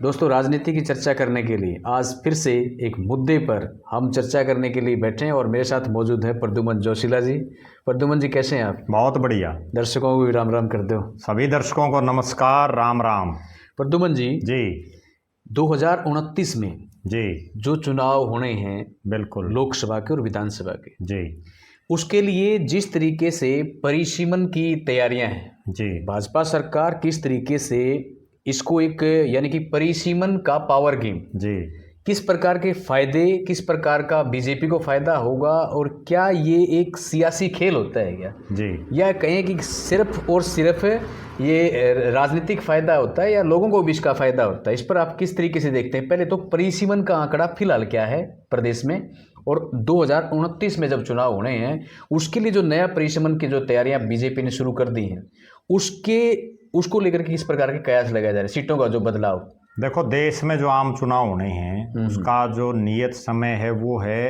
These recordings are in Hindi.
दोस्तों, राजनीति की चर्चा करने के लिए आज फिर से एक मुद्दे पर हम चर्चा करने के लिए बैठे हैं और मेरे साथ मौजूद है प्रद्युमन जोशीला जी। प्रद्युमन जी, कैसे हैं आप? बहुत बढ़िया। दर्शकों को भी राम राम कर दो। सभी दर्शकों को नमस्कार, राम राम। प्रद्युमन जी, जी 2029 में जी जो चुनाव होने हैं, बिल्कुल, लोकसभा के और विधानसभा के, जी उसके लिए जिस तरीके से परिसीमन की तैयारियां हैं, जी भाजपा सरकार किस तरीके से इसको एक यानी कि परिसीमन का पावर गेम, जी किस प्रकार के फायदे, किस प्रकार का बीजेपी को फायदा होगा और क्या ये एक सियासी खेल होता है क्या, जी या कहें कि सिर्फ और सिर्फ ये राजनीतिक फायदा होता है या लोगों को भी इसका फायदा होता है? इस पर आप किस तरीके से देखते हैं? पहले तो परिसीमन का आंकड़ा फिलहाल क्या है प्रदेश में, और 2029 में जब चुनाव होने हैं उसके लिए जो नया परिसीमन की जो तैयारियां बीजेपी ने शुरू कर दी हैं, उसको लेकर के किस प्रकार के कयास लगाए जा रहे हैं, सीटों का जो बदलाव? देखो, देश में जो आम चुनाव होने हैं उसका जो नियत समय है वो है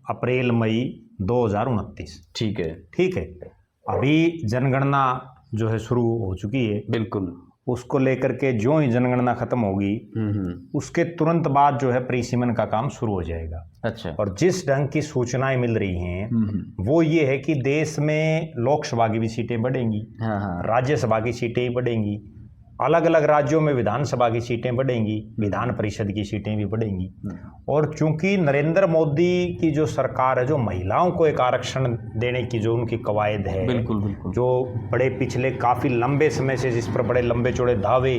अप्रैल मई 2029। ठीक है। ठीक है। अभी जनगणना जो है शुरू हो चुकी है। बिल्कुल। उसको लेकर के जो ही जनगणना खत्म होगी उसके तुरंत बाद जो है परिसीमन का काम शुरू हो जाएगा। अच्छा। और जिस ढंग की सूचनाएं मिल रही हैं वो ये है कि देश में लोकसभा की भी सीटें बढ़ेंगी, हाँ। राज्यसभा की सीटें ही बढ़ेंगी, अलग अलग राज्यों में विधानसभा की सीटें बढ़ेंगी, विधान परिषद की सीटें भी बढ़ेंगी। और चूंकि नरेंद्र मोदी की जो सरकार है, जो महिलाओं को एक आरक्षण देने की जो उनकी कवायद है, बिल्कुल बिल्कुल, जो बड़े पिछले काफ़ी लंबे समय से जिस पर बड़े लंबे चौड़े दावे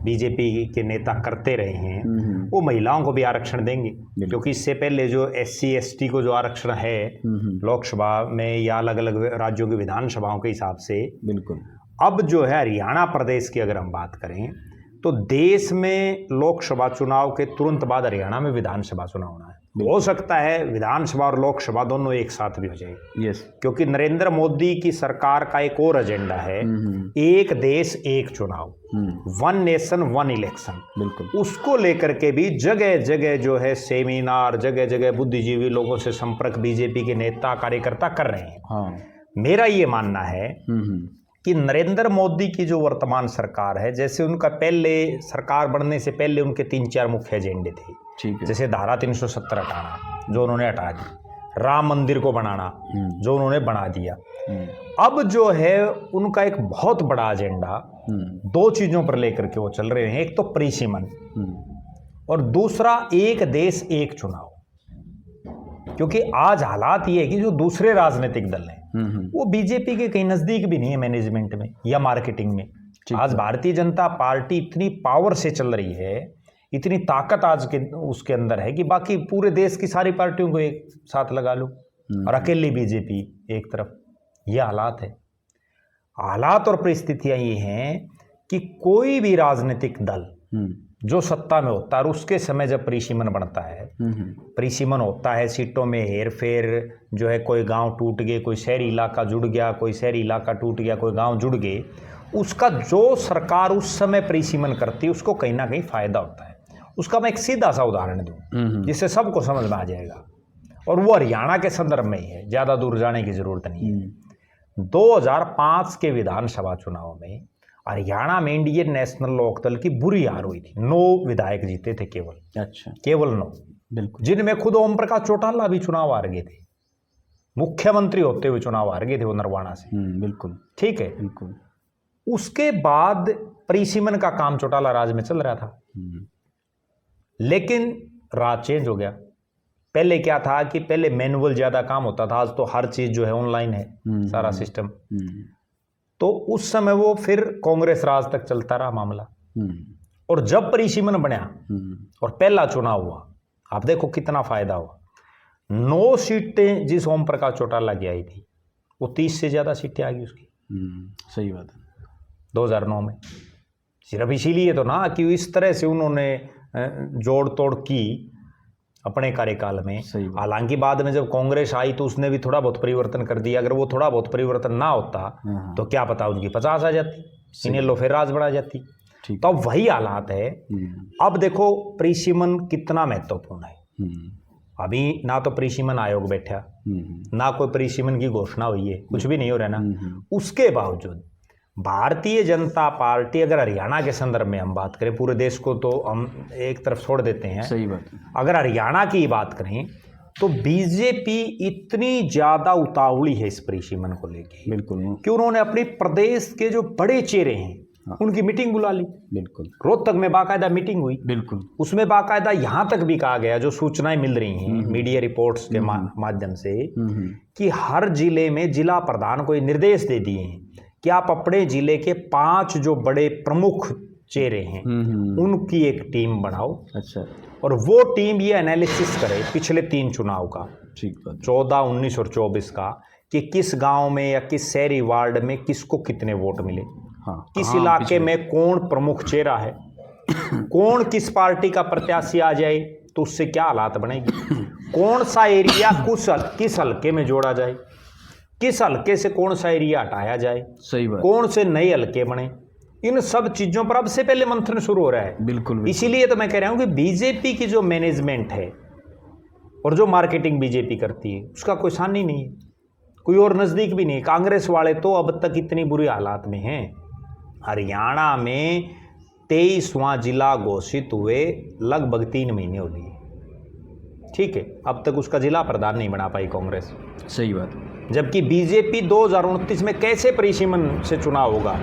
बीजेपी के नेता करते रहे हैं, वो महिलाओं को भी आरक्षण देंगे। क्योंकि इससे पहले जो SC ST को जो आरक्षण है लोकसभा में या अलग अलग राज्यों की विधानसभाओं के हिसाब से, बिल्कुल, अब जो है हरियाणा प्रदेश की अगर हम बात करें तो देश में लोकसभा चुनाव के तुरंत बाद हरियाणा में विधानसभा चुनाव होना है। हो सकता है विधानसभा और लोकसभा दोनों एक साथ भी हो जाए। यस। क्योंकि नरेंद्र मोदी की सरकार का एक और एजेंडा है, एक देश एक चुनाव, वन नेशन वन इलेक्शन। बिल्कुल, उसको लेकर के भी जगह जगह जो है सेमिनार, जगह जगह बुद्धिजीवी लोगों से संपर्क बीजेपी के नेता कार्यकर्ता कर रहे हैं। हाँ। मेरा मेरा ये मानना है कि नरेंद्र मोदी की जो वर्तमान सरकार है, जैसे उनका पहले सरकार बनने से पहले उनके 3-4 मुख्य एजेंडे थे। ठीक है। जैसे धारा 370 हटाना, जो उन्होंने हटा दी, राम मंदिर को बनाना, जो उन्होंने बना दिया। अब जो है उनका एक बहुत बड़ा एजेंडा 2 चीजों पर लेकर के वो चल रहे हैं। एक तो परिसीमन और दूसरा एक देश एक चुनाव। क्योंकि आज हालात ये है कि जो दूसरे राजनीतिक दल हैं वो बीजेपी के कहीं नजदीक भी नहीं है मैनेजमेंट में या मार्केटिंग में। आज भारतीय जनता पार्टी इतनी पावर से चल रही है, इतनी ताकत आज के उसके अंदर है कि बाकी पूरे देश की सारी पार्टियों को एक साथ लगा लो और अकेली बीजेपी एक तरफ। ये हालात है। हालात और परिस्थितियां ये हैं कि कोई भी राजनीतिक दल जो सत्ता में होता है और उसके समय जब परिसीमन बनता है, परिसीमन होता है, सीटों में हेर फेर जो है, कोई गांव टूट गए, कोई शहरी इलाका जुड़ गया, कोई शहरी इलाका टूट गया, कोई गांव जुड़ गए, उसका जो सरकार उस समय परिसीमन करती है उसको कहीं ना कहीं फायदा होता है। उसका मैं एक सीधा सा उदाहरण दूं जिससे सबको समझ में आ जाएगा, और वो हरियाणा के संदर्भ में ही है, ज़्यादा दूर जाने की जरूरत नहीं है। 2005 के विधानसभा चुनाव में हरियाणा में इंडियन नेशनल लोकदल की बुरी हार हुई थी। 9 विधायक जीते थे केवल। अच्छा। केवल 9। बिल्कुल। जिनमें खुद ओम प्रकाश चौटाला भी चुनाव हार गए थे, मुख्यमंत्री होते हुए चुनाव हार गए थे वो नरवाना से। बिल्कुल। ठीक है। बिल्कुल। उसके बाद परिसीमन का काम चौटाला राज में चल रहा था, लेकिन राज चेंज हो गया। पहले क्या था कि पहले मैनुअल ज्यादा काम होता था, आज तो हर चीज जो है ऑनलाइन है, सारा सिस्टम। तो उस समय वो फिर कांग्रेस राज तक चलता रहा मामला। और जब परिसीमन बना और पहला चुनाव हुआ, आप देखो कितना फायदा हुआ। 9 सीटें जिस ओम प्रकाश चौटाला की आई थी, वो 30 से ज्यादा सीटें आ गई उसकी। सही बात है। 2009 में सिर्फ इसीलिए तो ना कि इस तरह से उन्होंने जोड़ तोड़ की अपने कार्यकाल में। हालांकि बाद में जब कांग्रेस आई तो उसने भी थोड़ा बहुत परिवर्तन कर दिया। अगर वो थोड़ा बहुत परिवर्तन ना होता तो क्या पता उनकी 50 आ जाती, इन्हें लो फिर राज बढ़ा जाती। तो अब वही हालात है। अब देखो परिसीमन कितना महत्वपूर्ण है। अभी ना तो परिसीमन आयोग बैठा, ना कोई परिसीमन की घोषणा हुई है, कुछ भी नहीं हो रहा ना। उसके बावजूद भारतीय जनता पार्टी, अगर हरियाणा के संदर्भ में हम बात करें, पूरे देश को तो हम एक तरफ छोड़ देते हैं, सही बात है। अगर हरियाणा की बात करें तो बीजेपी इतनी ज्यादा उतावली है इस परिसीमन को लेके, बिल्कुल कि उन्होंने अपने प्रदेश के जो बड़े चेहरे हैं उनकी मीटिंग बुला ली। बिल्कुल रोहतक में बाकायदा मीटिंग हुई, बिल्कुल उसमें बाकायदा यहाँ तक भी कहा गया, जो सूचनाएं मिल रही हैं मीडिया रिपोर्ट्स के माध्यम से, कि हर जिले में जिला प्रधान को ये निर्देश दे दिए हैं कि आप अपने जिले के 5 जो बड़े प्रमुख चेहरे हैं उनकी एक टीम बनाओ। अच्छा, और वो टीम ये एनालिसिस करे पिछले 3 चुनाव का, ठीक बात। 14, 19 और 24 का, कि किस गांव में या किस शहरी वार्ड में किसको कितने वोट मिले, हाँ, किस इलाके में कौन प्रमुख चेहरा है, कौन किस पार्टी का प्रत्याशी आ जाए तो उससे क्या हालात बनेगी, कौन सा एरिया किस हल्के में जोड़ा जाए, किस हल्के से कौन सा एरिया हटाया जाए, सही बात, कौन से नए हल्के बने, इन सब चीजों पर अब से पहले मंथन शुरू हो रहा है। बिल्कुल। इसीलिए तो मैं कह रहा हूं कि बीजेपी की जो मैनेजमेंट है और जो मार्केटिंग बीजेपी करती है उसका कोई सानी नहीं है, कोई और नजदीक भी नहीं। कांग्रेस वाले तो अब तक इतनी बुरी हालात में हैं। हरियाणा में 23वां जिला घोषित हुए लगभग 3 महीने हो लिए, ठीक है, अब तक उसका जिला प्रधान नहीं बना पाई कांग्रेस। सही बात। जबकि बीजेपी 2029 में कैसे परिसीमन से चुनाव होगा,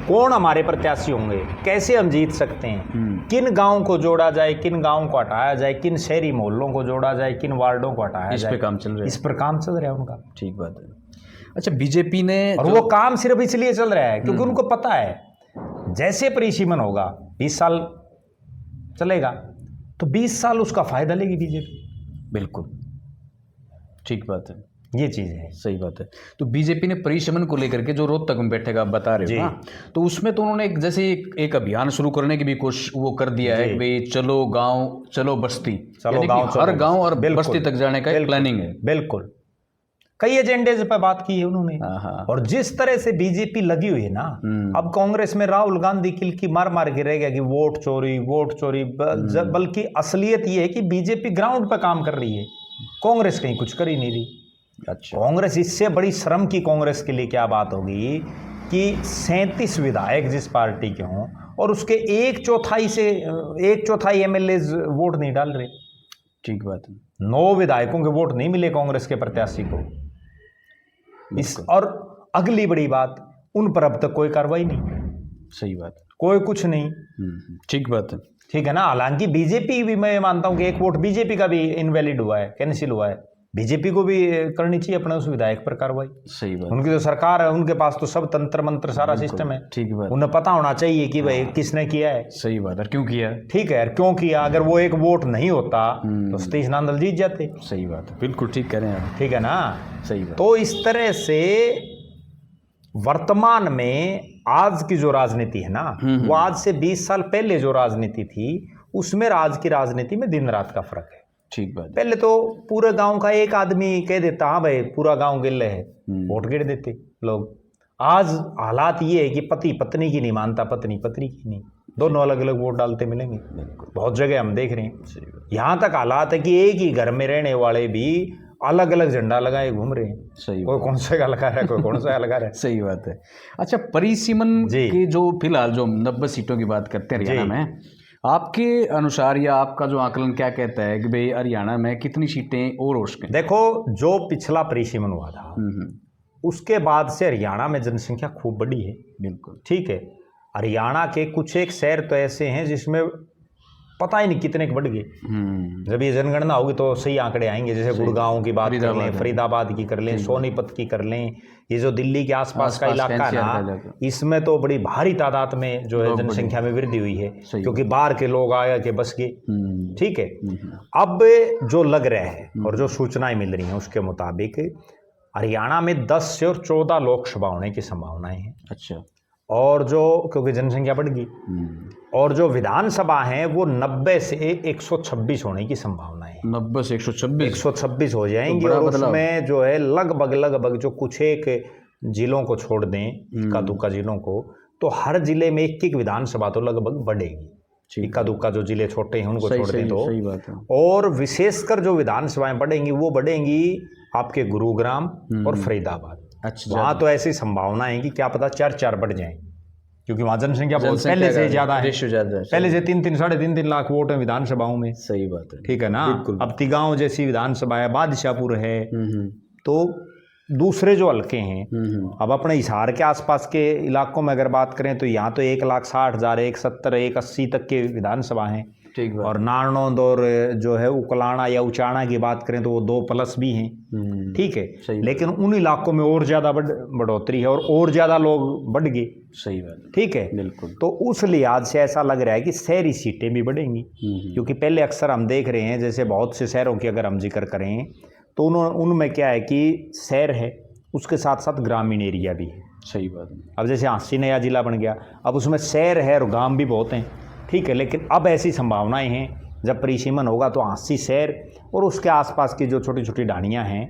कौन हमारे प्रत्याशी होंगे, कैसे हम जीत सकते हैं, किन गांव को जोड़ा जाए, किन गांव को हटाया जाए, किन शहरी मोहल्लों को जोड़ा जाए, किन वार्डों को हटाया जाए, इस पे काम चल रहा है। इस पर काम चल रहा है उनका। ठीक बात है। अच्छा, बीजेपी ने, और वो काम सिर्फ इसलिए चल रहा है क्योंकि उनको पता है जैसे परिसीमन होगा 20 साल चलेगा तो 20 साल उसका फायदा लेगी बीजेपी। बिल्कुल ठीक बात है, ये चीज है। सही बात है। तो बीजेपी ने परिसीमन को लेकर के जो रोहतक में बैठेगा आप बता रहे हो ना, तो उसमें तो उन्होंने जैसे एक अभियान शुरू करने की भी कोशिश वो कर दिया है कि भाई चलो गांव चलो बस्ती, चलो गांव, हर गांव और बस्ती तक जाने का एक प्लानिंग है। बिल्कुल, कई एजेंडे पर बात की है उन्होंने। और जिस तरह से बीजेपी लगी हुई है ना, अब कांग्रेस में राहुल गांधी की मार मार के रह गया कि वोट चोरी, बल्कि असलियत ये है कि बीजेपी ग्राउंड पर काम कर रही है, कांग्रेस कहीं कुछ कर ही नहीं रही। अच्छा, कांग्रेस, इससे बड़ी शर्म की कांग्रेस के लिए क्या बात होगी कि 37 विधायक जिस पार्टी के हों और उसके 1/4 MLA वोट नहीं डाल रहे। ठीक बात है। 9 विधायकों के वोट नहीं मिले कांग्रेस के प्रत्याशी को। और अगली बड़ी बात, उन पर अब तक कोई कार्रवाई नहीं। सही बात, कोई कुछ नहीं। ठीक बात है, ठीक है ना। हालांकि बीजेपी भी, मैं मानता हूं कि एक वोट बीजेपी का भी इनवैलिड हुआ है, कैंसिल हुआ है, बीजेपी को भी करनी चाहिए अपने उस विधायक पर कार्रवाई। सही बात, उनकी तो सरकार है, उनके पास तो सब तंत्र मंत्र सारा सिस्टम है। ठीक बात, उन्हें पता होना चाहिए कि भाई किसने किया है। सही बात है, क्यों किया, ठीक है, क्यों किया। अगर वो एक वोट नहीं होता तो सतीश नांदल जीत जाते। सही बात है, बिल्कुल ठीक कह रहे हैं आप, ठीक है ना। सही बात। तो इस तरह से वर्तमान में आज की जो राजनीति है ना, वो आज से 20 साल पहले जो राजनीति थी उसमें आज की राजनीति में दिन रात का फर्क है। ठीक बात। पहले तो पूरे गांव का एक आदमी कह देता हाँ भाई पूरा गांव गिल्ले है, वोट गिर देते लोग। आज हालात ये है कि पति पत्नी की नहीं मानता, पत्नी पत्नी की नहीं, दोनों अलग अलग वोट डालते मिलेंगे। बहुत जगह हम देख रहे हैं। यहाँ तक हालात है कि एक ही घर में रहने वाले भी अलग अलग झंडा लगाए घूम रहे हैं। सही, कोई कौन सा लगा रहा है, कोई कौन सा लगा रहा है। सही बात है। अच्छा, परिसीमन की जो फिलहाल जो 90 सीटों की बात करते हैं हरियाणा में, आपके अनुसार या आपका जो आकलन क्या कहता है कि भाई हरियाणा में कितनी सीटें और हो सकें? देखो, जो पिछला परिसीमन हुआ था उसके बाद से हरियाणा में जनसंख्या खूब बढ़ी है। बिल्कुल ठीक है। हरियाणा के कुछ एक शहर तो ऐसे हैं जिसमें पता ही नहीं कितने के बढ़ गए। जब ये जनगणना होगी तो सही आंकड़े आएंगे। जैसे गुड़गांव की बात कर लें, फरीदाबाद की कर लें, सोनीपत की कर लें, ये जो दिल्ली के आसपास का इलाका है ना, इसमें तो बड़ी भारी तादाद में जो है जनसंख्या में वृद्धि हुई है, क्योंकि बाहर के लोग आए के बस गए। ठीक है। अब जो लग रहा है और जो सूचनाएं मिल रही हैं उसके मुताबिक हरियाणा में 10 से और 14 लोकसभा होने की संभावनाएं हैं। अच्छा। और जो क्योंकि जनसंख्या बढ़ गई, और जो विधानसभा हैं वो 90 से 126 होने की संभावना है। 90 से 126 हो जाएंगी। तो और उसमें जो है लगभग जो कुछ एक जिलों को छोड़ दें, इक्का दुक्का जिलों को, तो हर जिले में एक विधानसभा तो लगभग बढ़ेगी। इक्का दुक्का जो जिले छोटे हैं उनको छोड़ दें तो। सही बात है। और विशेषकर जो विधानसभाएं बढ़ेंगी वो बढ़ेंगी आपके गुरुग्राम और फरीदाबाद। अच्छा, वहाँ तो ऐसी संभावना है कि क्या पता 4 बढ़ जाए, क्योंकि वहाँ जनसंख्या बहुत पहले से ज़्यादा है, रेशियो ज़्यादा है। पहले से 3-3 साढ़े 3-3 लाख वोट है विधानसभाओं में। सही बात है। ठीक है ना। अब तिगांव जैसी विधानसभा है, बादशाहपुर है, हम्म, तो दूसरे जो हल्के हैं, अब अपने हिसार के आसपास के इलाकों में अगर बात करें तो यहाँ तो 1,60,000, 1,70,000, 1,80,000 तक के विधानसभा हैं। ठीक बात। और नारनौंद और जो है उकलाना या उचाना की बात करें तो वो 2+ भी हैं। ठीक है, लेकिन उन इलाकों में और ज़्यादा बढ़ोतरी है और ज़्यादा लोग बढ़ गए। सही बात। ठीक है, बिल्कुल। तो उस लिहाज से ऐसा लग रहा है कि शहरी सीटें भी बढ़ेंगी, क्योंकि पहले अक्सर हम देख रहे हैं जैसे बहुत से शहरों की अगर हम जिक्र करें तो उनमें क्या है कि शहर है, उसके साथ साथ ग्रामीण एरिया भी है। सही बात है। अब जैसे हाँसी नया जिला बन गया, अब उसमें शहर है और गांव भी बहुत हैं। ठीक है, लेकिन अब ऐसी संभावनाएं हैं जब परिसीमन होगा तो हाँसी शहर और उसके आसपास की जो छोटी छोटी ढाणियाँ हैं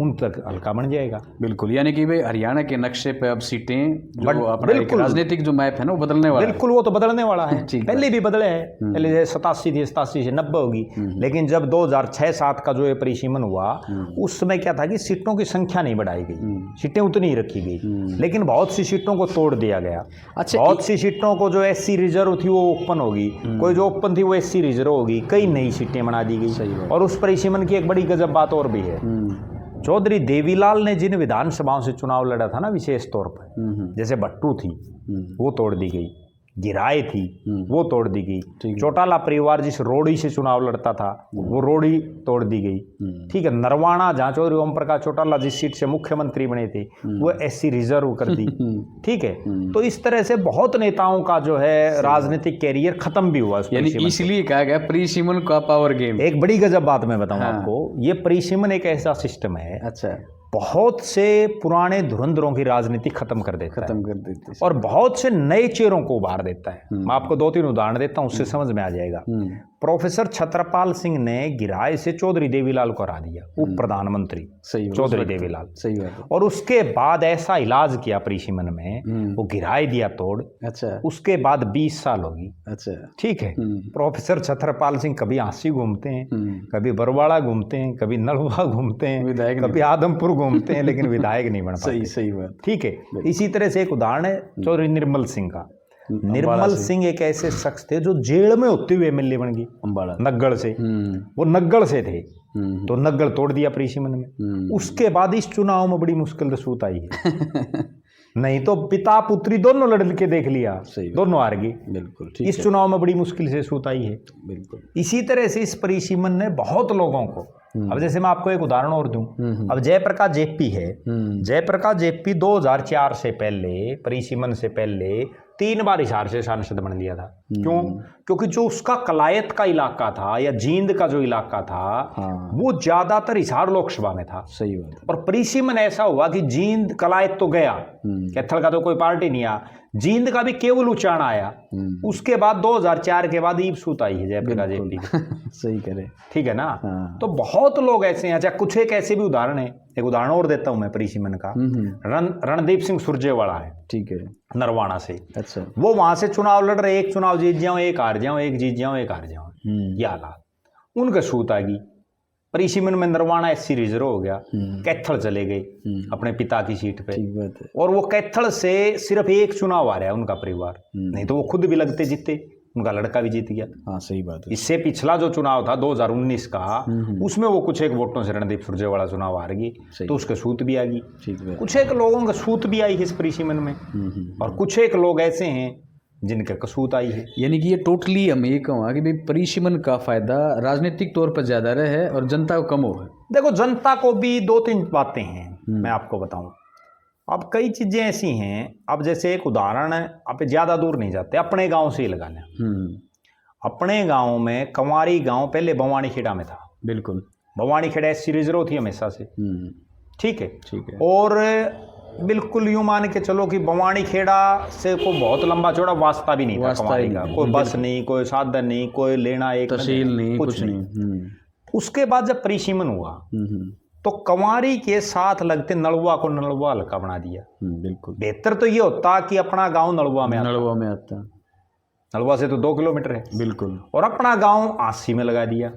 उन तक हल्का बन जाएगा। बिल्कुल, यानी कि भाई हरियाणा के नक्शे पे अब सीटें जो अपना एक राजनीतिक जो मैप है ना वो बदलने वाला है। बिल्कुल, वो तो बदलने वाला है। पहले भी बदले हैं, पहले 87 थी, 87 से 90 होगी, लेकिन जब 2006-07 का जो ये परिसीमन हुआ उस समय क्या था कि सीटों की संख्या नहीं बढ़ाई गई, सीटें उतनी ही रखी गई, लेकिन बहुत सी सीटों को तोड़ दिया गया। अच्छा, बहुत सी सीटों को जो SC रिजर्व थी वो ओपन होगी, कोई जो ओपन थी वो SC रिजर्व होगी, कई नई सीटें बना दी गई। और उस परिसीमन की एक बड़ी गजब बात और भी है, चौधरी देवीलाल ने जिन विधानसभाओं से चुनाव लड़ा था ना, विशेष तौर पर जैसे भट्टू थी वो तोड़ दी गई, गिराए थी वो तोड़ दी गई, चौटाला परिवार जिस रोड़ी से चुनाव लड़ता था वो रोड़ी तोड़ दी गई। ठीक है, नरवाना जहाँ चौधरी ओम प्रकाश चौटाला जिस सीट से मुख्यमंत्री बने थे वो SC रिजर्व कर दी। ठीक है, तो इस तरह से बहुत नेताओं का जो है राजनीतिक कैरियर खत्म भी हुआ। यानी इसलिए कहा गया परिसीमन का पावर गेम। एक बड़ी गजब बात मैं बताऊं आपको, ये परिसीमन एक ऐसा सिस्टम है, अच्छा, बहुत से पुराने धुरंधरों की राजनीति खत्म कर देता है और बहुत से नए चेहरों को उभार देता है। मैं आपको 2-3 उदाहरण देता हूं, उससे समझ में आ जाएगा। प्रोफेसर छत्रपाल सिंह ने गिराए से चौधरी देवीलाल को हरा दिया, उप प्रधानमंत्री चौधरी देवीलाल। सही बात। और उसके बाद ऐसा इलाज किया परिसीमन में, वो गिराए दिया तोड़। अच्छा, उसके बाद 20 साल होगी। अच्छा, ठीक है, प्रोफेसर छत्रपाल सिंह कभी हाँसी घूमते हैं, कभी बरवाड़ा घूमते हैं, कभी नलवा घूमते हैं, कभी आदमपुर घूमते हैं, लेकिन विधायक नहीं बन पाते। सही बात। ठीक है, इसी तरह से एक उदाहरण है चौधरी निर्मल सिंह का। निर्मल सिंह एक ऐसे शख्स थे जो जेल में होते हुए MLA बन गए, अम्बाड़ा नग्गड़ से। वो नग्गड़ से थे तो नग्गड़ तोड़ दिया परिसीमन में। उसके बाद इस चुनाव में बड़ी मुश्किल से सूत आई है नहीं तो पिता पुत्री दोनों लड़ के देख लिया, दोनों हार गए। बिल्कुल, इस चुनाव में बड़ी मुश्किल से सूत आई है। बिल्कुल, इसी तरह से इस परिसीमन ने बहुत लोगों को, अब जैसे मैं आपको एक उदाहरण और दूं, अब जयप्रकाश JP है, जयप्रकाश JP 2004 से पहले, परिसीमन से पहले 3 बार हिसार से सांसद बन लिया था। क्यों? क्योंकि जो उसका कलायत का इलाका था या जींद का जो इलाका था वो ज्यादातर हिसार लोकसभा में था। सही बात। और परिसीमन ऐसा हुआ कि जींद कलायत तो गया, कैथल का तो कोई पार्टी नहीं आया, जींद का भी केवल उचाना आया। उसके बाद 2004 के बाद ईपसूत आई है जयप्रकाश JP। सही करे, ठीक है ना। तो बहुत लोग ऐसे हैं। अच्छा, कुछ एक ऐसे भी उदाहरण है, एक उदाहरण और देता हूं मैं परिसीमन का। रणदीप सिंह सुरजेवाला है, ठीक है, नरवाना से। अच्छा, वो वहां से चुनाव लड़ रहे, एक चुनाव जीत जाऊं, एक हार जाऊं, एक जीत जाऊं, एक हार जाऊं, ये हालात। उनका सूत आ गई परिसीमन में, नरवाना SC रिजर्व हो गया, कैथल चले गए अपने पिता की सीट पे। और वो कैथल से सिर्फ एक चुनाव आ रहा है उनका परिवार, नहीं तो वो खुद भी लगते जीते, उनका लड़का भी जीत गया। हाँ, सही बात है। इससे पिछला जो चुनाव था 2019 का, उसमें वो कुछ एक वोटों से रणदीप सुरजेवाला चुनाव हार गई, तो उसके सूत भी आ गई। कुछ एक लोगों का सूत भी आई है इस परिसीमन में, और कुछ एक लोग ऐसे हैं जिनका कसूत आई है। यानी कि ये टोटली हम ये कहूँगा कि भाई परिसीमन का फायदा राजनीतिक तौर पर ज्यादा रहे है और जनता को कम हो है। देखो, जनता को भी 2-3 बातें हैं, मैं आपको बताऊं। अब कई चीजें ऐसी हैं, अब जैसे एक उदाहरण है, आप ज्यादा दूर नहीं जाते, अपने गांव से ही लगा लें। अपने गांव में कंवारी गांव पहले भवानी खेड़ा में था। बिल्कुल, भवानी खेड़ा SC रिजर्व थी हमेशा से। ठीक है, ठीक है। और बिल्कुल यूं मान के चलो कि भवानी खेड़ा से को बहुत लंबा चौड़ा वास्ता भी नहीं था कंवारी का, कोई बस नहीं, कोई साधन नहीं, कोई लेना एक तहसील नहीं, कुछ नहीं। उसके बाद जब परिसीमन हुआ तो कंवारी के साथ लगते नलवा को नलवा हल्का बना दिया। बिल्कुल, बेहतर तो ये होता कि अपना गांव नलवा में आता। नलवा से तो 2 किलोमीटर है। बिल्कुल, और अपना गांव आसी में लगा दिया।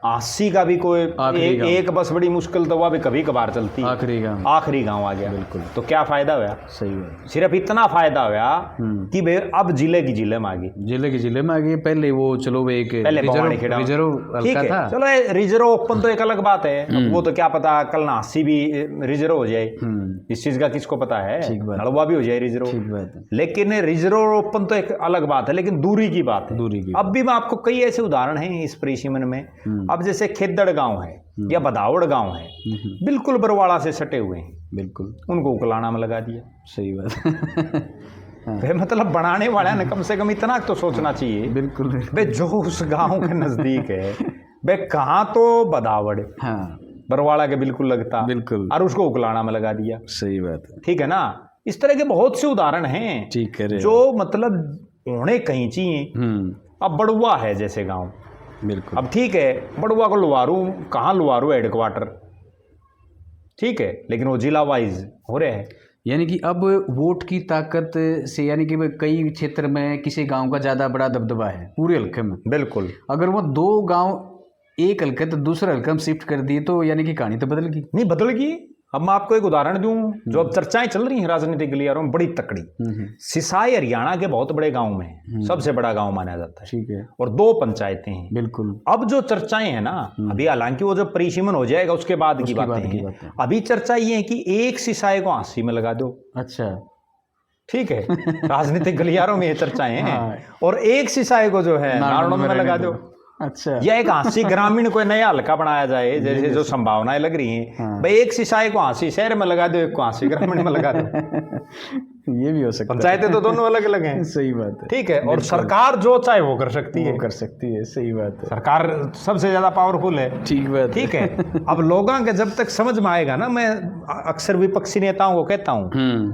80 का भी कोई आखिरी गांव। एक बस बड़ी मुश्किल तो वह भी कभी कभार चलती, आखिरी गांव। आखिरी गांव आ गया। बिल्कुल। तो क्या फायदा हुआ? सही बात। सिर्फ इतना फायदा हुआ कि भाई अब जिले की जिले में आ गई। जिले में आ गई। पहले वो चलो एक पहले भवानी खेड़ा रिजर्व ठीक हल्का है, था। चलो रिजर्व ओपन तो एक अलग बात है, अब वो तो क्या पता कल ना 80 भी रिजर्व हो जाए, इस चीज का किसको पता है, ठीक बात। नलवा भी हो जाए रिजर्व। ठीक बात है। लेकिन रिजर्व ओपन तो एक अलग बात है, लेकिन दूरी की बात है। दूरी की। अब भी मैं आपको कई ऐसे उदाहरण हैं इस परिसीमन में। अब जैसे खेदड़ गांव है या बदावड़ गांव है, बिल्कुल बरवाड़ा से सटे हुए हैं, बिल्कुल। उनको उकलाना में लगा दिया। सही बात। भाई मतलब बनाने वाला ने कम से कम इतना तो सोचना चाहिए। बिल्कुल। भाई जो उस गांव के नजदीक है, भाई कहाँ तो बदावड़ हाँ बरवाड़ा के बिल्कुल लगता, बिल्कुल। और उसको उकलाना में लगा दिया। सही बात है। ठीक है ना, इस तरह के बहुत से उदाहरण हैं ठीक है जो मतलब होने कहीं चाहिए। अब बड़ुआ है जैसे गांव, बिल्कुल। अब ठीक है बड़ुआ को लुवारू, कहाँ लुवारू हेडक्वार्टर, ठीक है, लेकिन वो जिला वाइज हो रहे हैं। यानी कि अब वोट की ताकत से, यानी कि कई क्षेत्र में किसी गांव का ज़्यादा बड़ा दबदबा है पूरे हल्के में। बिल्कुल। अगर वो दो गांव एक हल्के तो दूसरे हल्के में शिफ्ट कर दिए तो यानी कि कहानी तो बदल गई। नहीं बदल गई। अब मैं आपको एक उदाहरण दूं, जो अब चर्चाएं चल रही हैं राजनीतिक गलियारों में बड़ी तकड़ी। सिसाई हरियाणा के बहुत बड़े गांव में सबसे बड़ा गांव माना जाता है। ठीक है। और 2 पंचायतें हैं। बिल्कुल। अब जो चर्चाएं हैं ना, अभी हालांकि वो जब परिसीमन हो जाएगा उसके बाद की बातें हैं। अभी चर्चा ये है कि एक सिसाई को 80 में लगा दो। अच्छा ठीक है, राजनीतिक गलियारों में ये चर्चाएं हैं। और एक सिसाई को जो है नारनौल में लगा दो। अच्छा। या एक 80 ग्रामीण कोई नया हल्का बनाया जाए, जैसे जो संभावनाएं लग रही हैं। भाई एक सिसाई को 80 शहर में लगा दो, एक को 80 ग्रामीण में लगा दो। ये भी हो सकता है। पंचायतें तो दोनों अलग अलग हैं। सही बात है। ठीक है, और सरकार जो चाहे वो कर सकती है। वो कर सकती है। सही बात है। सरकार सबसे ज्यादा पावरफुल है। ठीक बात। ठीक है। अब लोगों के जब तक समझ में आएगा ना, मैं अक्सर विपक्षी नेताओं को कहता हूँ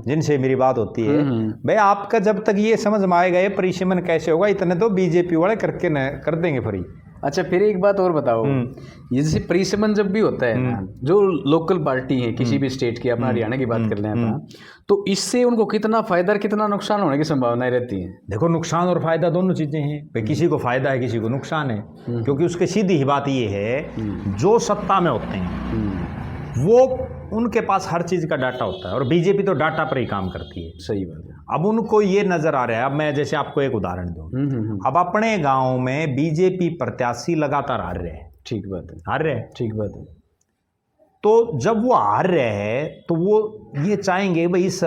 जिनसे मेरी बात होती है, भाई आपका जब तक ये समझ में आएगा ये परिसीमन कैसे होगा, इतने तो बीजेपी वाले करके न कर देंगे फ्री। अच्छा, फिर एक बात और बताओ, ये जैसे परिसीमन जब भी होता है ना, जो लोकल पार्टी है किसी भी स्टेट की, अपना हरियाणा की बात कर लें अपना, तो इससे उनको कितना फायदा और कितना नुकसान होने की संभावनाएं रहती हैं? देखो, नुकसान और फायदा दोनों चीजें हैं भाई। किसी को फायदा है, किसी को नुकसान है, क्योंकि उसकी सीधी ही बात ये है, जो सत्ता में होते हैं वो उनके पास हर चीज का डाटा होता है, और बीजेपी तो डाटा पर ही काम करती है। सही बात है। अब उनको ये नजर आ रहा है, अब मैं जैसे आपको एक उदाहरण दूं, अब अपने गांव में बीजेपी प्रत्याशी लगातार हार रहे हैं। ठीक बात है। हार रहे हैं। ठीक बात है। तो जब वो हार रहे हैं तो वो ये चाहेंगे भाई इस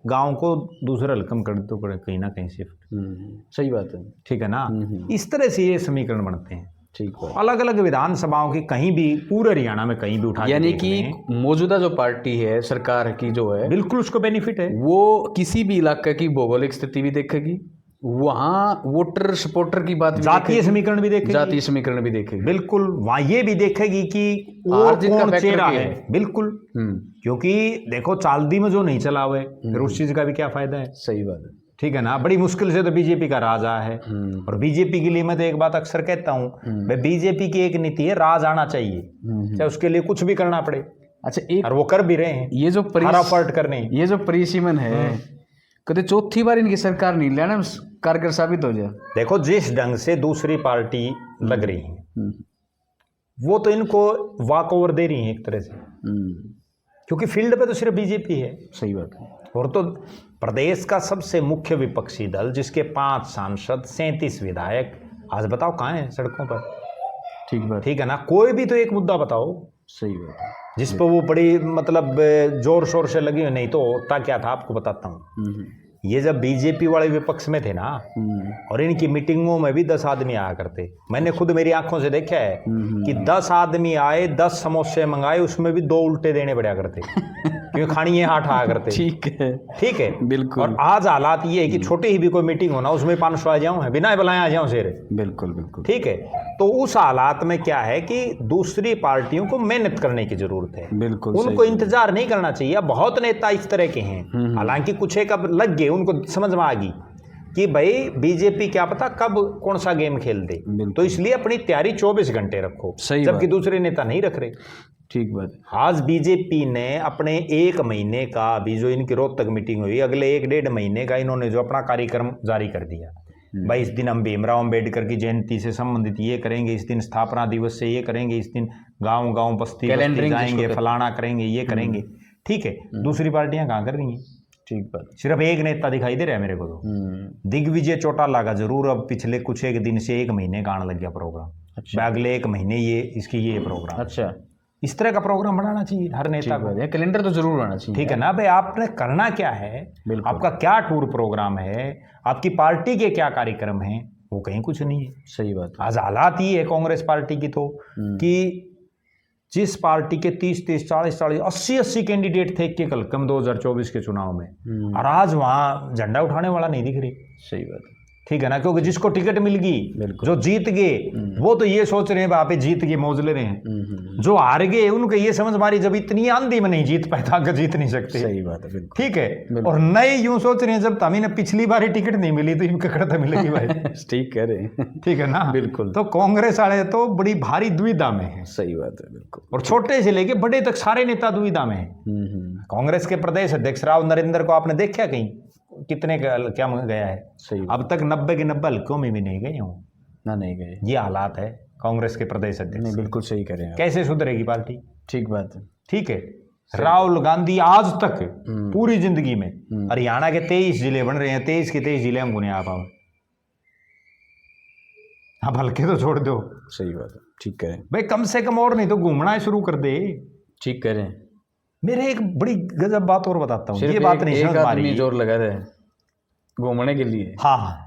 गांव को दूसरा हल्कम कर दो, कहीं ना कहीं शिफ्ट। सही बात है। ठीक है ना, इस तरह से ये समीकरण बनते हैं। ठीक है। अलग अलग विधानसभाओं की कहीं भी पूरे हरियाणा में कहीं भी उठा, यानी कि मौजूदा जो पार्टी है सरकार की जो है, बिल्कुल उसको बेनिफिट है। वो किसी भी इलाके की भौगोलिक स्थिति भी देखेगी, वहाँ वोटर सपोर्टर की बात, जातीय समीकरण भी देखेगी, जातीय समीकरण भी देखेगी। बिल्कुल, वहाँ ये भी देखेगी कि वो कौन चेहरा है। बिल्कुल, क्योंकि देखो चालदी में जो नहीं चला हुआ है, फिर उस चीज का भी क्या फायदा है। सही बात है। ठीक है ना, बड़ी मुश्किल से तो बीजेपी का राज आया है। और बीजेपी के लिए मैं तो एक बात अक्सर कहता हूँ, भाई बीजेपी की एक नीति है, राज आना चाहिए, चाहे उसके लिए कुछ भी करना पड़े। अच्छा, एक और वो कर भी रहे हैं, ये जो फटाफट करने, ये जो परिसीमन है, कभी चौथी बार इनकी सरकार नहीं लेना कारगर साबित हो जाए। देखो, जिस ढंग से दूसरी पार्टी लग रही है, वो तो इनको वॉक ओवर दे रही है एक तरह से, क्योंकि फील्ड पे तो सिर्फ बीजेपी है। सही बात है। और तो प्रदेश का सबसे मुख्य विपक्षी दल, जिसके 5 सांसद, 37 विधायक, आज बताओ कहाँ हैं सड़कों पर। ठीक बात। ठीक है ना, कोई भी तो एक मुद्दा बताओ। सही बात है। जिस पर वो बड़ी मतलब जोर शोर से लगी हुई, नहीं तो होता क्या था आपको बताता हूँ। ये जब बीजेपी वाले विपक्ष में थे ना, और इनकी मीटिंगों में भी 10 आदमी आया करते, मैंने खुद मेरी आंखों से देखा है कि 10 आदमी आए, 10 समोसे मंगाए, उसमें भी 2 उल्टे देने पड़ा करते, क्योंकि खानी ये 8 आया करते। ठीक है। ठीक है, बिल्कुल। और आज हालात ये है कि छोटी ही भी कोई मीटिंग हो ना, उसमें 500 आ जाऊं, बिना बुलाए आ जाऊं शेर। बिल्कुल बिल्कुल। ठीक है, तो उस हालात में क्या है कि दूसरी पार्टियों को मेहनत करने की जरूरत है। बिल्कुल, उनको इंतजार नहीं करना चाहिए। बहुत नेता इस तरह के हैं, हालांकि कुछ एक अब लग गए, उनको समझ में आ गई कि भाई बीजेपी क्या पता कब कौन सा गेम खेल दे, तो इसलिए अपनी तैयारी 24 घंटे रखो, जबकि दूसरे नेता नहीं रख रहे। ठीक बात। आज बीजेपी ने अपने 1 महीने का, अभी जो इनकी रोहतक मीटिंग हुई, अगले 1-1.5 महीने का इन्होंने जो अपना कार्यक्रम जारी कर दिया, भाई इस दिन हम भीमराव अम्बेडकर की जयंती से संबंधित ये करेंगे, इस दिन स्थापना दिवस से ये करेंगे, इस दिन गांव गांव बस्ती बस्ती जाएंगे, फलाना करेंगे, ये करेंगे। ठीक है, दूसरी पार्टियां कहाँ कर रही हैं? ठीक बात। सिर्फ एक नेता दिखाई दे रहा है मेरे को तो, दिग्विजय चौटाला का जरूर अब पिछले कुछ एक दिन से 1 महीने का आने लग गया प्रोग्राम। अच्छा। अगले 1 महीने ये प्रोग्राम। अच्छा, इस तरह का प्रोग्राम बनाना चाहिए हर नेता को। कैलेंडर तो जरूर आना चाहिए। ठीक है ना भाई, आपने करना क्या है, आपका क्या टूर प्रोग्राम है, आपकी पार्टी के क्या कार्यक्रम हैं, वो कहीं कुछ नहीं है। सही बात। आज हालात ही है कांग्रेस पार्टी की तो कि जिस पार्टी के 30-30, 40-40, 80-80 कैंडिडेट थे के कलकम 2024 के चुनाव में, और आज वहां झंडा उठाने वाला नहीं दिख रही। सही बात। ठीक है ना, क्योंकि जिसको टिकट मिल गई, जो जीत गए, वो तो ये सोच रहे हैं वहां पे जीत के मौज ले रहे हैं। जो हार गए उनको ये समझ मारी जब इतनी आंधी में नहीं जीत पाए था, जीत नहीं सकते। सही बात है, बिल्कुल। ठीक है, और नए यूं सोच रहे हैं जब हमें पिछली बार ही टिकट नहीं मिली तो इनका कड़ता मिलेगी भाई। ठीक कह रहे हैं। ठीक है ना, बिल्कुल। तो कांग्रेस वाले तो बड़ी भारी दुविधा में है। सही बात है, बिल्कुल। और छोटे से लेके बड़े तक सारे नेता दुविधा में है। कांग्रेस के प्रदेश अध्यक्ष राव नरेंद्र को आपने देखा कहीं कितने क्या गया है? सही। अब तक 90 के 90 हल्कों में भी नहीं गए हूँ ना, नहीं गए। ये हालात है कांग्रेस के प्रदेश अध्यक्ष। नहीं, बिल्कुल सही कह रहे हैं। कैसे सुधरेगी पार्टी? ठीक बात है। ठीक है, राहुल गांधी आज तक पूरी जिंदगी में हरियाणा के 23 जिले बन रहे हैं, 23 के 23 जिले हमको नहीं आ पाओ। अब हल्के तो छोड़ दो। सही बात है, ठीक कह रहे हैं भाई, कम से कम और नहीं तो घूमना शुरू कर दे। ठीक कह रहे हैं। मेरे एक बड़ी गजब बात और बताता हूँ, ये बात नहीं समझ मारी। जोर लगा रहे हैं घूमने के लिए। हाँ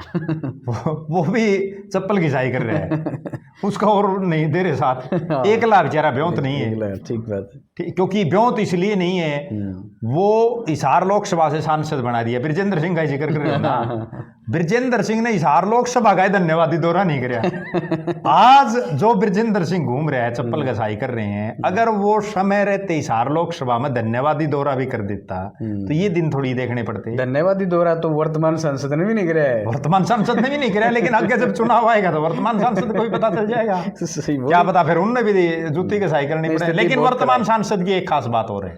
वो भी चप्पल घिसाई कर रहे हैं, उसका और नहीं दे रहे साथ। 1 लाख बेचारा ब्योंत नहीं है। ठीक बात है। ठीक, क्योंकि ब्योंत इसलिए नहीं है, वो हिसार लोकसभा से सांसद बना दिया। ब्रजेंद्र सिंह का जिक्र कर रहे हो ना, ब्रजेंद्र सिंह ने हिसार लोकसभा का धन्यवादी दौरा नहीं कराया। आज जो ब्रजेंद्र सिंह घूम रहे हैं, चप्पल घसाई कर रहे हैं, अगर वो समय रहते हिसार लोकसभा में धन्यवादी दौरा भी कर देता तो ये दिन थोड़ी देखने पड़ते। धन्यवादी दौरा तो वर्तमान सांसद ने भी नहीं कराया है। वर्तमान सांसद ने भी नहीं कराया, लेकिन आगे जब चुनाव आएगा तो वर्तमान सांसद को भी पता चल जाएगा। क्या पता फिर उनने भी जूती घसाई करनी पड़े। लेकिन वर्तमान सांसद की एक खास बात और है,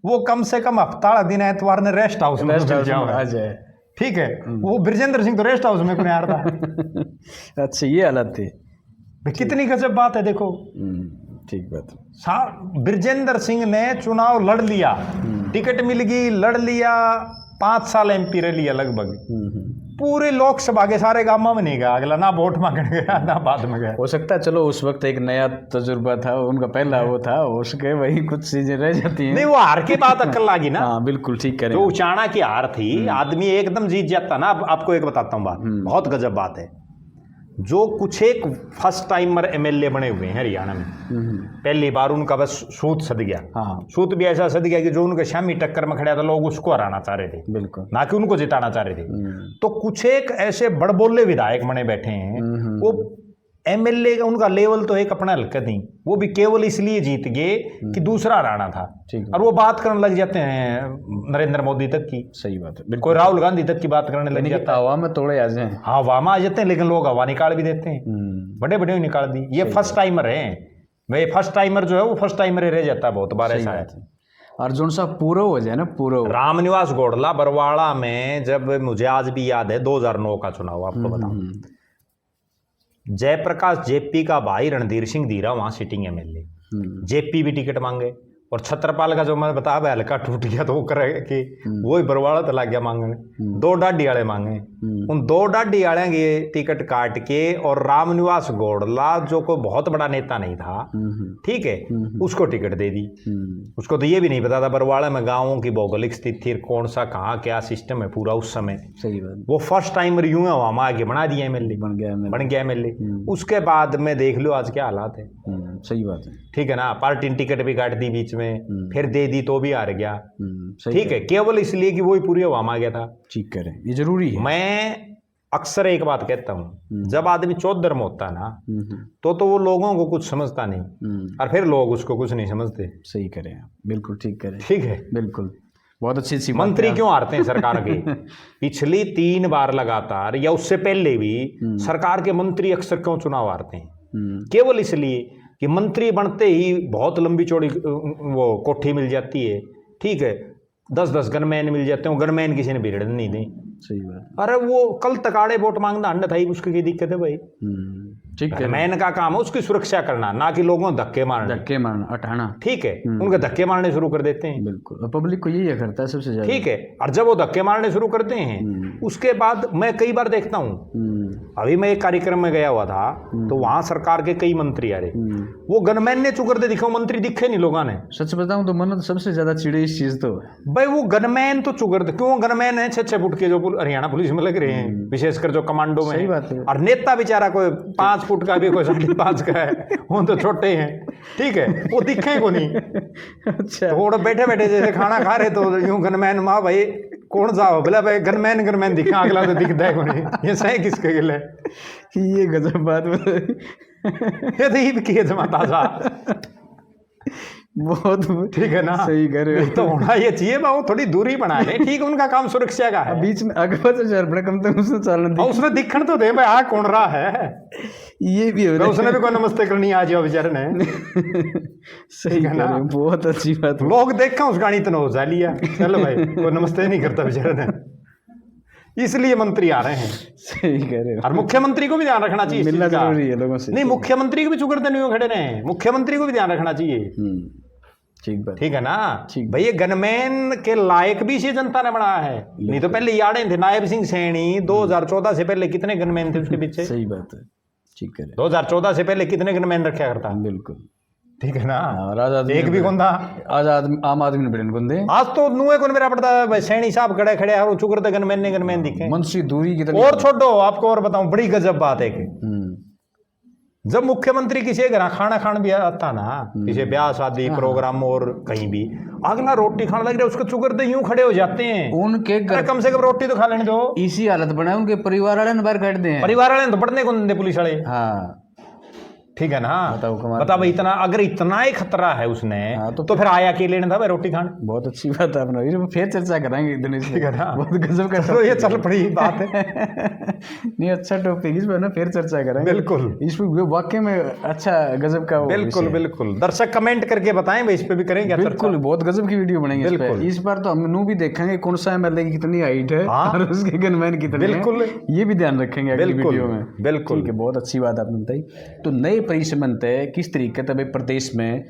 वो कम से कम हफ्ता दिन एतवार ने रेस्ट हाउस में आ जाए। ठीक है, वो ब्रजेंद्र सिंह तो रेस्ट हाउस में नहीं आ रहा था। अच्छा, ये हालत थी। कितनी गजब बात है, देखो। ठीक बात। ब्रजेंद्र सिंह ने चुनाव लड़ लिया, टिकट मिल गई, लड़ लिया, 5 साल MP रह लिया लगभग। पूरे लोकसभा के सारे गांव में नहीं गया, अगला ना वोट मांगने गया ना बाद में गया। हो सकता है चलो उस वक्त एक नया तजुर्बा था, उनका पहला वो था, उसके वही कुछ चीजें रह जाती हैं। नहीं, वो हार के बाद अक्ल लागी ना। हाँ, बिल्कुल ठीक करें। जो उचाना की हार थी, आदमी एकदम जीत जाता ना। अब आपको एक बताता हूँ बात, बहुत गजब बात है। जो कुछ एक फर्स्ट टाइमर MLA बने हुए हैं हरियाणा में, पहली बार उनका बस सूत सद गया। हाँ, सूत भी ऐसा सद गया कि जो उनके शामी टक्कर में खड़ा था, लोग उसको हराना चाह रहे थे, बिल्कुल, ना कि उनको जिताना चाह रहे थे। तो कुछ एक ऐसे बड़बोले विधायक बने बैठे हैं, वो MLA का उनका लेवल तो एक अपना हल्का नहीं, वो भी केवल इसलिए जीत गए कि दूसरा हराना था, और वो बात करने लग जाते हैं नरेंद्र मोदी तक की। सही बात है, कोई राहुल गांधी तक की बात करने लग जाता है। हवा में तोड़े आ जाए। हाँ, हवा में आ जाते हैं, लेकिन लोग हवा निकाल भी देते हैं, बड़े बड़े निकाल दी। ये फर्स्ट टाइमर है भाई, फर्स्ट टाइमर जो है वो फर्स्ट टाइमर रह जाता है बहुत बार, ऐसा है। अर्जुन साहब पूरा हो जाए ना, पूरा। रामनिवास घोड़ला बरवाड़ा में, जब मुझे आज भी याद है 2009 का चुनाव, आपको बताऊं, जयप्रकाश JP का भाई रणधीर सिंह धीरा वहां सिटिंग MLA, JP भी टिकट मांगे, और छत्रपाल का जो मैं बता हल्का टूट गया तो वो करे कि वो ही बरवाड़ा तला गया मांगने, 2 डाडी वाले मांगे, उन 2 डाडी वाले के टिकट काट के, और रामनिवास घोड़ला जो कोई बहुत बड़ा नेता नहीं था, ठीक है, उसको टिकट दे दी। उसको तो ये भी नहीं पता था बरवाड़ा में गांवों की भौगोलिक स्थिति, कौन सा कहाँ क्या सिस्टम है पूरा उस समय। सही बात। वो फर्स्ट टाइमर यूं है, वहां आगे बना दिया MLA, बन गया MLA। उसके बाद में देख लो आज क्या हालात है। सही बात है, ठीक है ना, पार्टी ने टिकट भी काट दी बीच में, फिर दे दी तो भी हार गया। ठीक है, केवल इसलिए कि वो ही पूरी हवा में आ गया था। ठीक करें, ये जरूरी है। मैं अक्सर एक बात कहता हूँ, जब आदमी चौधर में होता है ना, तो वो लोगों को कुछ समझता नहीं, और फिर लोग उसको कुछ नहीं समझते। सही करें, बिल्कुल ठीक करें। ठीक है, बिल्कुल, बहुत अच्छी मंत्री क्यों हारते हैं सरकार के? पिछली 3 बार लगातार या उससे पहले भी सरकार के मंत्री अक्सर क्यों चुनाव हारते हैं? केवल इसलिए कि मंत्री बनते ही बहुत लंबी चौड़ी वो कोठी मिल जाती है। ठीक है, 10-10 गनमैन मिल जाते हैं, गनमैन किसी ने भिड़ नहीं दी। सही बात। अरे वो कल तकाड़े वोट मांगना अंड था ही, उसकी की दिक्कत है भाई। ठीक है, मैन का काम है उसकी सुरक्षा करना, ना कि लोगों को धक्के मारना। धक्के मारना, हटाना। ठीक है, उनके धक्के मारने शुरू कर देते हैं। बिल्कुल, पब्लिक को यही करता है सबसे ज्यादा। ठीक है, और जब वो धक्के मारने शुरू करते हैं उसके बाद मैं कई बार देखता हूँ, अभी मैं एक कार्यक्रम में गया हुआ था तो वहां सरकार के कई मंत्री आ रहे, वो गनमैन ने चुकर दे दिखा, मंत्री दिखे नहीं लोगों ने। सच बताऊं तो मन सबसे ज्यादा चिड़े इस चीज तो है भाई वो गनमैन तो चुकर दे, क्यों गनमैन है 6-6 फुट के जो हरियाणा पुलिस में लग रहे हैं, विशेषकर जो कमांडो में। सही बात है। और नेता बेचारा कोई 5 फुट का भी, कोई 5.5 का है, वो तो छोटे हैं। ठीक है, वो दिखे को नहीं। अच्छा, थोड़ा बैठे बैठे जैसे खाना खा रहे तो यूं गनमैन माँ भाई कौन सा हो, बोला भाई गनमैन दिखा, अगला तो दिखता है को नहीं, ये सही किसके गिले। ये गजब बात ये तो ईद की जमाता सा। बहुत ठीक है ना, सही कर रहे हो। तो होना ये चाहिए वो थोड़ी दूरी बना ले। ठीक, उनका काम सुरक्षा का है। बीच में अगवा से चल पड़े कम तक उसने चालन और उसने दिखण तो दे भाई आ कौन रहा है, ये भी हो तो उसने भी कोई नमस्ते करनी आ जाओ बेचारे ने। सही है ना, बहुत अच्छी बात। लोग देखा उस गाड़ी तो हो जा लिया, चलो भाई कोई नमस्ते नहीं करता बेचारे ने, इसलिए मंत्री आ रहे हैं। सही कह रहे हो। और मुख्यमंत्री को भी ध्यान रखना चाहिए, मिलना जरूरी है लोगों से। नहीं, मुख्यमंत्री को भी चुकरते नहीं खड़े रहे, मुख्यमंत्री को भी ध्यान रखना चाहिए। ठीक बात, ठीक है ना भाई, ये गनमैन के लायक भी इसी जनता ने बनाया है। नहीं तो पहले यादें थे, नायब सिंह सैनी 2014 से पहले कितने गनमैन थे उसके पीछे। सही बात है, ठीक है। 2014 से पहले कितने गनमैन रखा करता। बिल्कुल, ठीक है ना, आजाद एक भी कौन था, आजाद आम आदमी ने बड़े गुंदे। आज तो नुए कौन मेरा पड़ता है, सैनी साहब खड़े खड़े और चुकरते गनमैन दिखे। मनसी दूरी कितनी। और छोड़ो, आपको और बताऊं बड़ी गजब बात है कि जब मुख्यमंत्री किसी घर खाना खान भी आता ना, किसी ब्याह शादी प्रोग्राम और कहीं भी, अगला रोटी खाने लग रहा है, उसको चुकरते यूं खड़े हो जाते हैं। उनके घर कम से कम रोटी तो खा लेने दो। इसी हालत बना, उनके परिवार वाले ने बाहर काट दे, परिवार वाले तो पढ़ने को नहीं देते पुलिस वाले। हाँ, ठीक है ना, बताओ भाई इतना अगर इतना ही खतरा है उसने, तो फिर आया अकेले ने था भाई रोटी खाने। बहुत अच्छी बात है अपना, फिर चर्चा करेंगे दिनेश। ठीक है ना, बहुत गजब का तो ये चल पड़ी बात है। नहीं, अच्छा टॉपिक, इस पर ना फिर चर्चा करेंगे। बिल्कुल, इस पर वाकई में अच्छा गजब का। बिल्कुल बिल्कुल, दर्शक कमेंट करके बताएं भाई, इस पे भी करेंगे। बिल्कुल, बहुत गजब की वीडियो बनेंगे इस पे। इस बार तो हम नू भी देखेंगे कौन सा एमएलए की कितनी हाइट है और उसके गनमैन कितने। बिल्कुल, ये भी ध्यान रखेंगे अगली वीडियो में। बिल्कुल, ठीक है, बहुत अच्छी बात आपने बताई। तो नए परिसंबंध है किस तरीके से प्रदेश में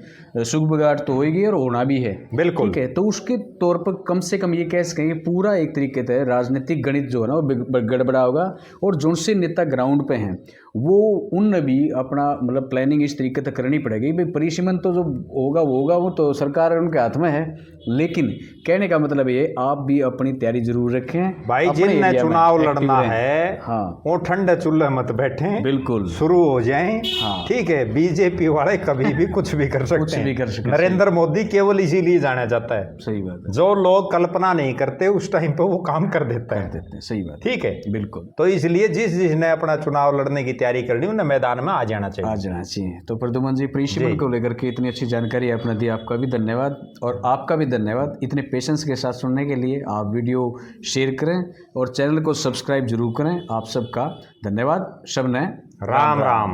सुख बगाड़ तो होगी और होना भी है। बिल्कुल, ठीक है, तो उसके तौर पर कम से कम ये कह सकेंगे पूरा एक तरीके से राजनीतिक गणित जो है ना वो गड़बड़ा होगा, और जो से नेता ग्राउंड पे हैं वो उनने भी अपना मतलब प्लानिंग इस तरीके से करनी पड़ेगी। भाई परिसीमन तो जो होगा वो तो सरकार उनके हाथ में है, लेकिन कहने का मतलब ये आप भी अपनी तैयारी जरूर रखें भाई। जिनने चुनाव लड़ना है, हाँ, वो ठंडे चूल्हे मत बैठे, बिल्कुल शुरू हो जाएं। हाँ, ठीक है, बीजेपी वाले कभी भी कुछ भी कर सकते कुछ भी कर सकते। नरेंद्र मोदी केवल इसीलिए जाना जाता है। सही बात है, जो लोग कल्पना नहीं करते उस टाइम पे वो काम कर देता है। सही बात, ठीक है, बिल्कुल। तो इसलिए जिसने अपना चुनाव लड़ने की तैयारी करनी उन्हें मैदान में आ जाना चाहिए। तो प्रद्युमन जी, परिसीमन को लेकर के इतनी अच्छी जानकारी आपने दी, आपका भी धन्यवाद। और आपका भी धन्यवाद इतने पेशेंस के साथ सुनने के लिए। आप वीडियो शेयर करें और चैनल को सब्सक्राइब जरूर करें। आप सबका धन्यवाद। शब ने राम राम।